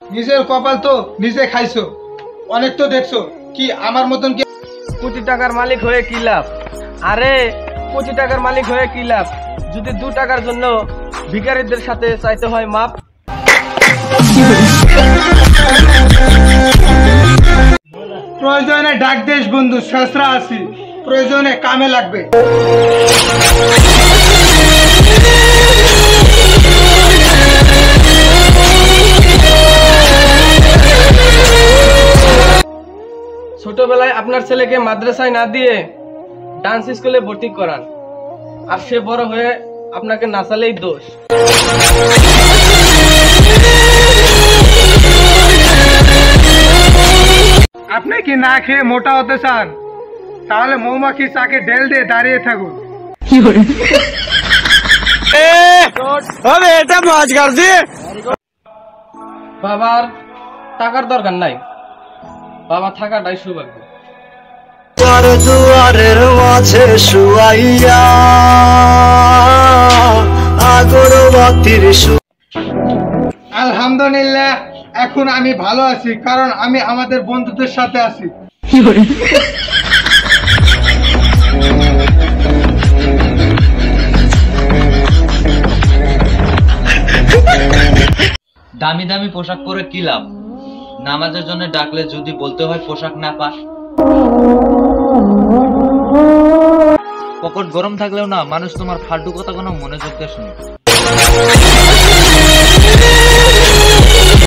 নিজের কপাল তো নিজে খাইছো, অনেক তো দেখছো, কি আমার মতন কি কোটি টাকার মালিক হয়ে কি লাভ? আরে কোটি টাকার মালিক হয়ে কি লাভ যদি 2 টাকার জন্য ভিখারিদের সাথে চাইতে হয় মাপ। প্রয়োজনে ডাক দেশ বন্ধু, শেষরা আছি, প্রয়োজনে কামে লাগবে। ছোটবেলায় আপনার ছেলেকে মাদ্রাসায় না দিয়ে ডান্স স্কুলে ভর্তি করান, আর সে বড় হয়ে আপনাকে নাচালেই দোষ। আপনি কি না খেয়ে মোটা হতে চান? তাহলে মৌমাছি চাকে ঢেল দিয়ে দাঁড়িয়ে থাকুন। বাবার টাকার দরকার নাই, বাবা থাকাটাই সৌভাগ্য। দুয়ারের মাঝে শুয়াইয়া আগরবাতির আলহামদুলিল্লাহ, এখন আমি ভালো আছি, কারণ আমি আমাদের বন্ধুদের সাথে আছি। দামি দামি পোশাক পরে কি লাভ? নামাজের জন্য ডাকলে যদি বলতে হয় পোশাক না পাস। পকেট গরম থাকলেও না মানুষ তোমার ফালতু কথা কোনো মনোযোগ দিয়ে শুনে।